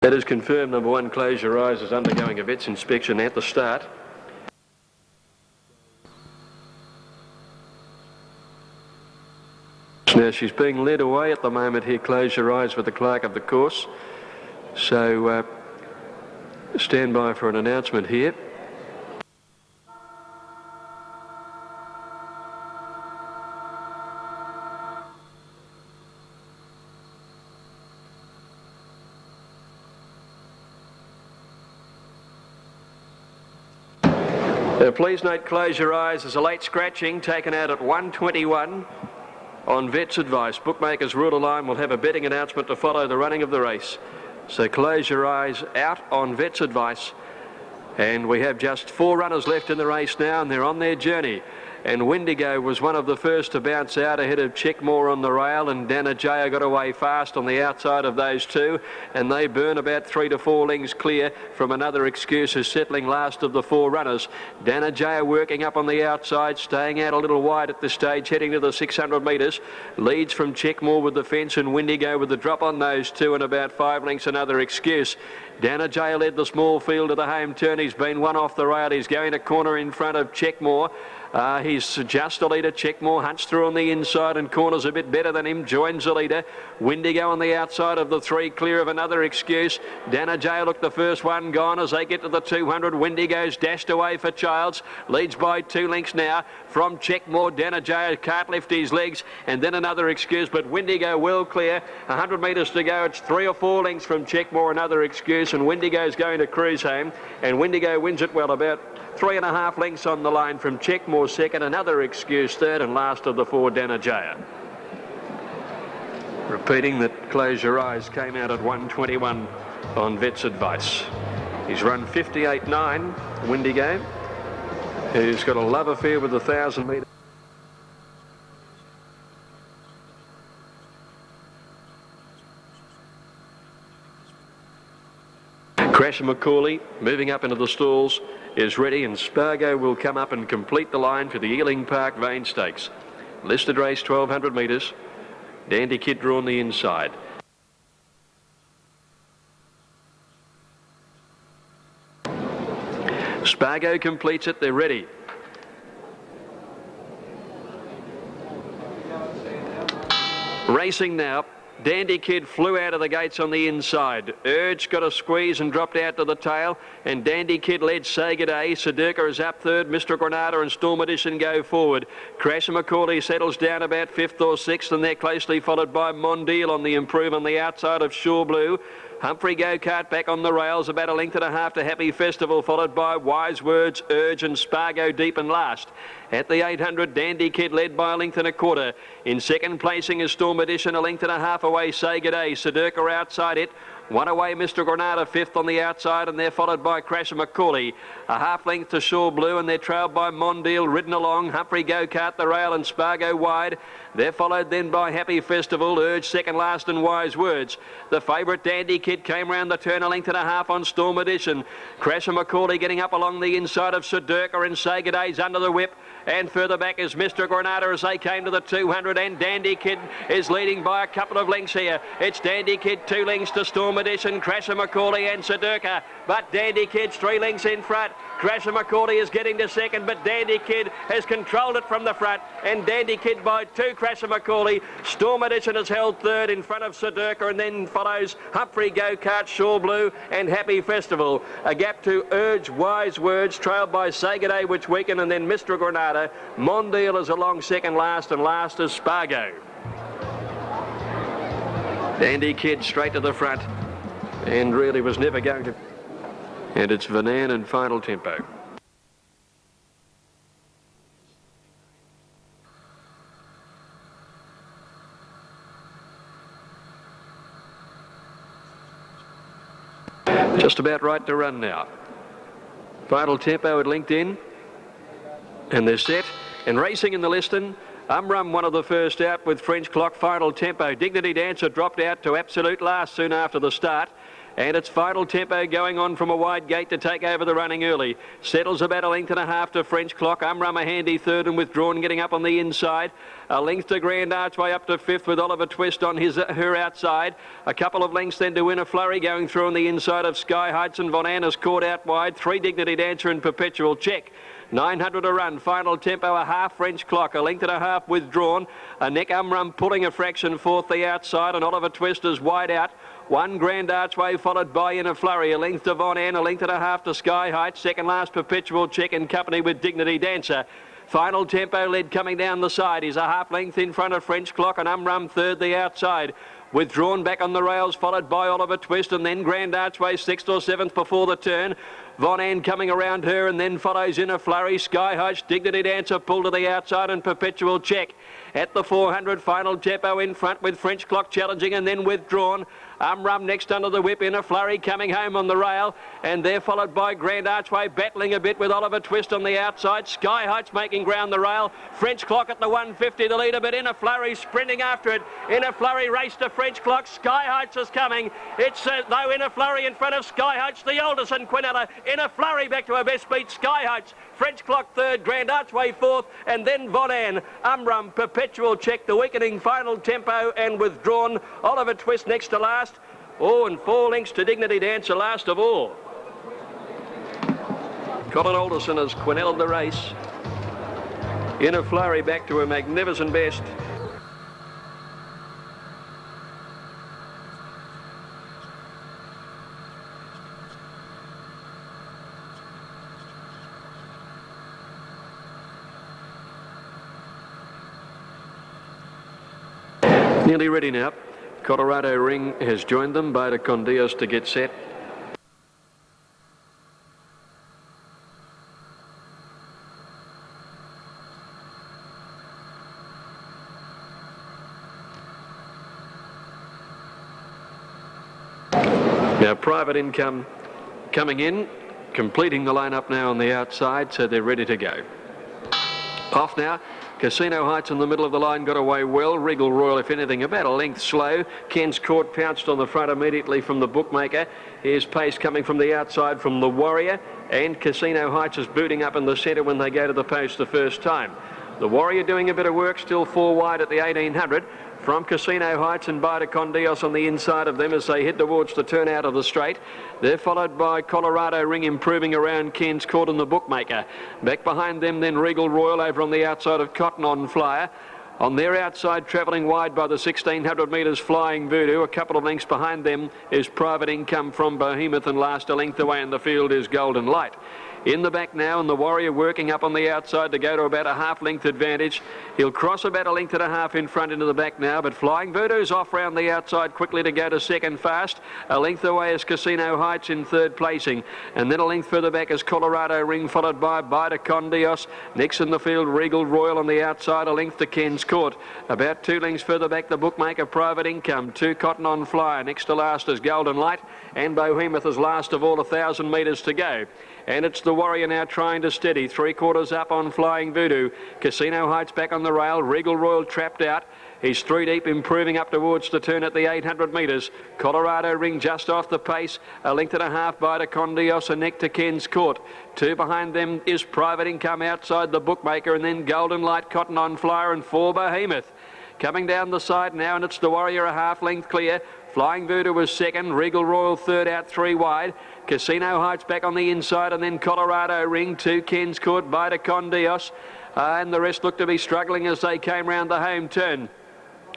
That is confirmed. Number 1, Close Your Eyes, is undergoing a vet's inspection at the start. Now she's being led away at the moment here, Close Your Eyes, with the clerk of the course. So stand by for an announcement here. Please note, Close Your Eyes is a late scratching taken out at 1:21 on vet's advice. Bookmakers rule a line will have a betting announcement to follow the running of the race. So Close Your Eyes out on vet's advice. And we have just 4 runners left in the race now, and they're on their journey. And Wendigo was one of the first to bounce out ahead of Checkmore on the rail, and Danajaya got away fast on the outside of those two, and they burn about 3 to 4 lengths clear from Another Excuse, who's settling last of the 4 runners. Danajaya working up on the outside, staying out a little wide at this stage, heading to the 600 metres. Leads from Checkmore with the fence, and Wendigo with the drop on those two, and about 5 lengths Another Excuse. Danajaya led the small field to the home turn. He's been one off the rail. He's going to corner in front of Checkmore. He's just a leader. Checkmore hunts through on the inside and corners a bit better than him. Joins the leader. Wendigo on the outside of the 3, clear of Another Excuse. Danajaya looked the first one gone as they get to the 200. Wendigo's dashed away for Childs. Leads by 2 lengths now from Checkmore. Danajaya can't lift his legs, and then Another Excuse, but Wendigo well clear. 100 metres to go. It's 3 or 4 lengths from Checkmore, Another Excuse, and Wendigo's going to cruise home, and Wendigo wins it well, about 3.5 lengths on the line from Checkmore second, Another Excuse third, and last of the 4, Danajaya. Repeating that Close Your Eyes came out at 1:21 on vet's advice. He's run 58.9, Wendigo, who's got a love affair with the 1,000 metre. Crasher Macaulay moving up into the stalls is ready, and Spargo will come up and complete the line for the Ealing Park Vane Stakes. Listed race 1,200 metres. Dandy Kid drawn the inside. Spargo completes it. They're ready. Racing now. Dandy Kid flew out of the gates on the inside. Urge got a squeeze and dropped out to the tail, and Dandy Kid led Sagaday. Sedurka is up third. Mr. Granada and Storm Edition go forward. Crasher Macaulay settles down about 5th or 6th, and they're closely followed by Mondeal on the improve on the outside of Shore Blue. Humphrey Go-Kart back on the rails, about 1.5 lengths to Happy Festival, followed by Wise Words, Urge and Spargo deep and last. At the 800, Dandy Kid led by 1.25 lengths. In second placing is Storm Edition, 1.5 lengths away, Sagaday. Sedurka outside it. One away, Mr. Granada, 5th on the outside, and they're followed by Crasher Macaulay. 1/2 length to Shore Blue, and they're trailed by Mondeal, ridden along. Humphrey Go-Kart the rail, and Spargo wide. They're followed then by Happy Festival, Urge second last, and Wise Words. The favourite Dandy Kid came round the turn, 1.5 lengths on Storm Edition. Crasher Macaulay getting up along the inside of Sedurka, and Sagaday's under the whip. And further back is Mr. Granada as they came to the 200, and Dandy Kid is leading by a couple of lengths here. It's Dandy Kid 2 lengths to Storm Edition, Crasher Macaulay and Sedurka, but Dandy Kid's 3 lengths in front. Crasher Macaulay is getting to second, but Dandy Kid has controlled it from the front, and Dandy Kid by 2, Crasher Macaulay. Storm Edition is held third in front of Sedurka, and then follows Humphrey Go-Kart, Shore Blue and Happy Festival. A gap to Urge, Wise Words, trailed by Sagaday, which weakened, and then Mr. Granada. Mondeal is along second last, and last is Spargo. Dandy Kid straight to the front, and really was never going to. And it's Vanan and Final Tempo. Just about right to run now. Final Tempo had linked in, and they're set and racing in the Liston. Umrum one of the first out with French Clock. Final Tempo. Dignity Dancer dropped out to absolute last soon after the start. And it's Final Tempo going on from a wide gate to take over the running early. Settles about a length and a half to French Clock. Umrum a handy third and Withdrawn getting up on the inside. A length to Grand Archway up to fifth with Oliver Twist on her outside. A couple of lengths then to Win a Flurry going through on the inside of Sky Heights, and Von Anna's caught out wide. 3 Dignity Dancer and Perpetual Check. 900 a run. Final Tempo a half French Clock. A length and a half Withdrawn. A neck Umrum pulling a fraction fourth the outside, and Oliver Twist is wide out. 1 Grand Archway followed by In a Flurry. A length to Von Ann, a length and a half to Sky Heights. Second last Perpetual Check in company with Dignity Dancer. Final Tempo led coming down the side. He's a half length in front of French Clock, and Umrum third the outside. Withdrawn back on the rails, followed by Oliver Twist, and then Grand Archway 6th or 7th before the turn. Von Ann coming around her, and then follows In a Flurry. Sky Heights, Dignity Dancer pulled to the outside, and Perpetual Check. At the 400, Final Tempo in front with French Clock challenging, and then Withdrawn. Umrum next under the whip. In a Flurry coming home on the rail, and they're followed by Grand Archway battling a bit with Oliver Twist on the outside. Sky Heights making ground the rail. French Clock at the 150 the leader, but In a Flurry sprinting after it. In a Flurry race to French Clock. Sky Heights is coming. It's though In a Flurry in front of Sky Heights, the oldest and Quinella. In a Flurry back to her best beat. Sky Heights, French Clock third, Grand Archway fourth, and then Von Ann. Umrum, Perpetual Check, the weakening Final Tempo and Withdrawn. Oliver Twist next to last. Oh, and 4 lengths to Dignity Dancer last of all. Colin Alderson has Quinelled the race. In a Flurry back to her magnificent best. Nearly ready now. Colorado Ring has joined them. Beta Con Dios to get set. Now Private Income coming in, completing the lineup now on the outside, so they're ready to go. Off now. Casino Heights in the middle of the line got away well. Regal Royal, if anything, about a length slow. Ken's Court pounced on the front immediately from the bookmaker. Here's pace coming from the outside from the Warrior. And Casino Heights is booting up in the centre when they go to the post the first time. The Warrior doing a bit of work, still 4 wide at the 1800. From Casino Heights and Beta Con Dios on the inside of them as they head towards the turn out of the straight. They're followed by Colorado Ring improving around Ken's Court and the bookmaker. Back behind them then Regal Royal over on the outside of Cotton On Flyer. On their outside, travelling wide by the 1600 metres, Flying Voodoo. A couple of lengths behind them is Private Income from Behemoth, and last a length away in the field is Golden Light. In the back now, and the Warrior working up on the outside to go to about a half-length advantage. He'll cross about a length and a half in front into the back now, but Flying Voodoo's off round the outside quickly to go to second fast. A length away is Casino Heights in third placing, and then a length further back is Colorado Ring, followed by Beta Con Dios. Next in the field, Regal Royal on the outside, a length to Ken's Court. About 2 lengths further back, the bookmaker Private Income. 2 Cotton On Flyer. Next to last is Golden Light, and Behemoth is last of all, 1,000 metres to go. And it's the Warrior now trying to steady. 3/4 up on Flying Voodoo. Casino Heights back on the rail. Regal Royal trapped out. He's 3 deep, improving up towards the turn at the 800 metres. Colorado Ring just off the pace. A length and a half by to Con Dios, a neck to Ken's Court. 2 behind them is Private Income outside the bookmaker, and then Golden Light, Cotton On Flyer, and 4 Behemoth. Coming down the side now, and it's the Warrior a half length clear. Flying Voodoo was second, Regal Royal third out 3 wide. Casino Heights back on the inside, and then Colorado Ring, 2 Ken's Court, Beta Con Dios, and the rest look to be struggling as they came round the home turn.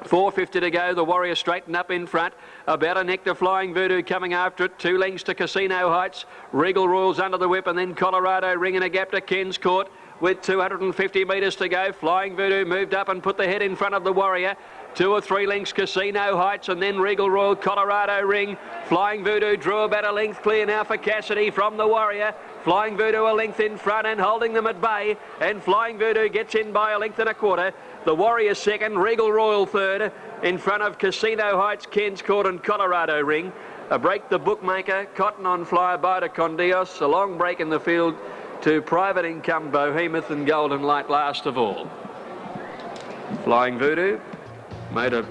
4:50 to go, the Warrior straightened up in front, about a neck to Flying Voodoo coming after it, 2 lengths to Casino Heights, Regal Royal's under the whip, and then Colorado Ring in a gap to Ken's Court. With 250 metres to go, Flying Voodoo moved up and put the head in front of the Warrior. 2 or 3 lengths Casino Heights, and then Regal Royal, Colorado Ring. Flying Voodoo drew about a length clear now for Cassidy from the Warrior. Flying Voodoo a length in front and holding them at bay, and Flying Voodoo gets in by a length and a quarter. The Warrior second, Regal Royal third, in front of Casino Heights, Ken's Court and Colorado Ring. A break the bookmaker, Cotton On Flyer, Beta Con Dios. A long break in the field to Private Income, Behemoth, and Golden Light last of all. Flying Voodoo made a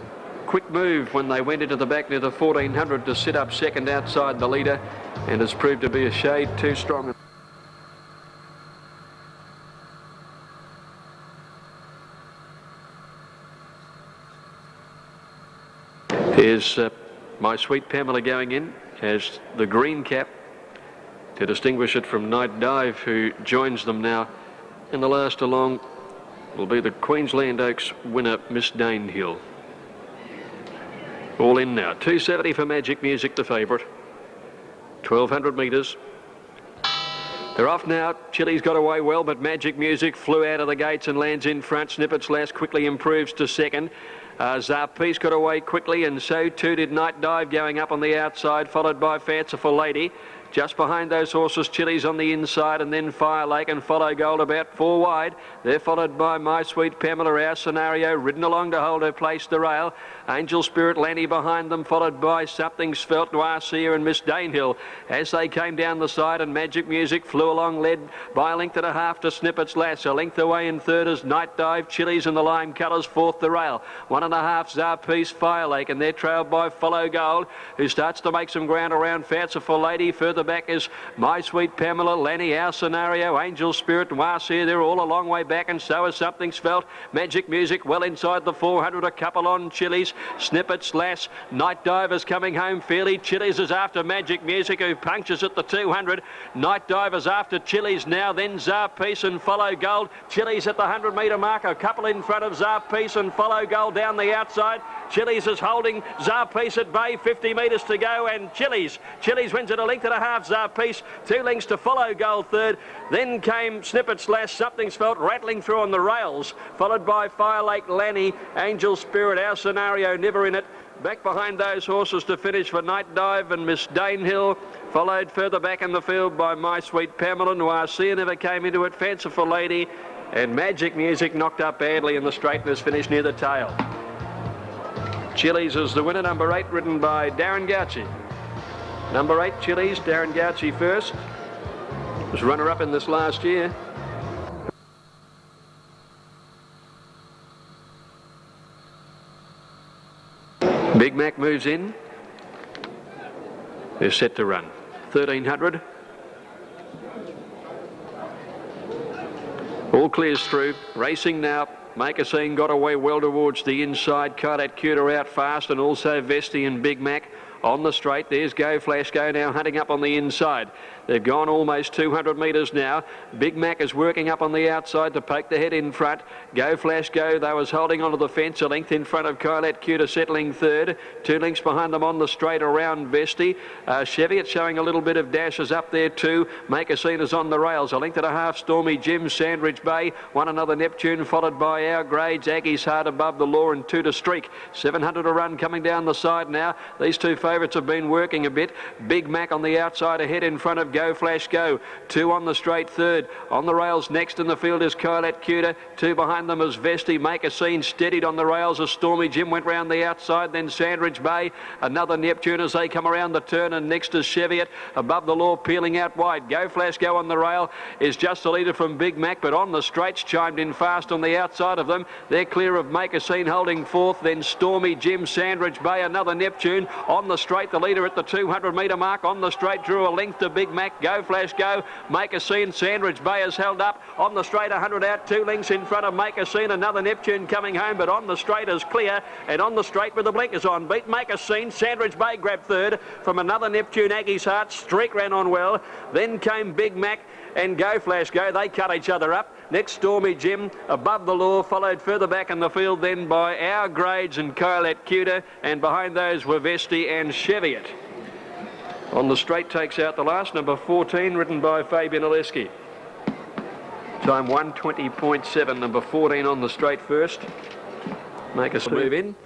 quick move when they went into the back near the 1400 to sit up second outside the leader, and has proved to be a shade too strong. Here's My Sweet Pamela going in as the green cap to distinguish it from Night Dive, who joins them now in the last along. Will be the Queensland Oaks winner, Miss Danehill. All in now. 270 for Magic Music, the favourite. 1200 metres. They're off now. Chili's got away well, but Magic Music flew out of the gates and lands in front. Snippets Last quickly improves to second. Zarpeace got away quickly, and so too did Night Dive, going up on the outside, followed by Fanciful Lady. Just behind those horses, Chili's on the inside, and then Fire Lake and Follow Gold about 4 wide. They're followed by My Sweet Pamela, Our Scenario, ridden along to hold her place the rail. Angel Spirit Lanny behind them, followed by Something's Felt, Noir Seer and Miss Danehill. As they came down the side, and Magic Music flew along, led by a length and a half to Snippets Lass. A length away in third is Night Dive, Chili's and the Lime Colours, fourth the rail. 1.5 Zarpeace, Fire Lake, and they're trailed by Follow Gold, who starts to make some ground around Fanciful Lady. Further back is My Sweet Pamela, Lanny, Our Scenario, Angel Spirit, Noirseer. They're all a long way back, and so is Something's Felt. Magic Music well inside the 400, a couple on Chili's. Snippets Lass, Night Divers coming home fairly. Chili's is after Magic Music, who punctures at the 200. Night Divers after Chili's now, then Zarpeace and Follow Gold. Chili's at the 100 metre mark, a couple in front of Zarpeace and Follow Gold down the outside. Chili's is holding Zarpeace at bay, 50 metres to go, and Chili's wins at a length and a half. Zarpeace 2 lengths to Follow Gold third. Then came Snippets Lass, Something's Felt rattling through on the rails, followed by Fire Lake, Lanny, Angel Spirit, Our Scenario never in it. Back behind those horses to finish for Night Dive and Miss Danehill, followed further back in the field by My Sweet Pamela. Noirseer never came into it. Fanciful Lady and Magic Music knocked up badly in the straight and has finished near the tail. Chili's is the winner, number 8, ridden by Darren Gauci. Number 8, Chili's, Darren Gauci first. Was runner-up in this last year. Big Mac moves in. They're set to run. 1300. All clears through. Racing now. Make a Scene got away well towards the inside. Kylat Cuter out fast, and also Vesti and Big Mac on the straight. There's Go Flash Go now hunting up on the inside. They've gone almost 200 metres now. Big Mac is working up on the outside to poke the head in front. Go Flash Go, they was holding onto the fence, a length in front of Kylat Cuter, settling third. 2 lengths behind them on the straight around Vesti. Cheviot showing a little bit of dashes up there too. Make a Scene is on the rails. A length and a half, Stormy Jim, Sandridge Bay. One another Neptune, followed by Our Grades. Aggie's Heart Above the Law, and 2 to Streak. 700 a run coming down the side now. These two favourites have been working a bit. Big Mac on the outside ahead in front of Go Flash Go. 2 on the straight third. On the rails next in the field is Kylat Cuter. 2 behind them is Vesti. Make a Scene steadied on the rails as Stormy Jim went round the outside. Then Sandridge Bay. Another Neptune as they come around the turn, and next is Cheviot. Above the Law peeling out wide. Go Flash Go on the rail is just a leader from Big Mac, but on the straights chimed in fast on the outside of them. They're clear of Make a Scene holding fourth. Then Stormy Jim, Sandridge Bay, another Neptune on the straight. The leader at the 200 metre mark on the straight drew a length to Big Mac. Go Flash Go. Make a Scene. Sandridge Bay is held up on the straight, 100 out, 2 lengths in front of Make a Scene. Another Neptune coming home, but on the straight is clear, and on the straight with the blinkers on. Beat Make a Scene. Sandridge Bay grabbed third from another Neptune. Aggie's Heart. Streak ran on well. Then came Big Mac and Go Flash Go. They cut each other up. Next, Stormy Jim, Above the Law, followed further back in the field then by Our Grades and Kylat Cuter, and behind those were Vesti and Cheviot. On the straight takes out the last, number 14, ridden by Fabian Oleski. Time 1:20.7, number 14 on the straight first. Make us move in.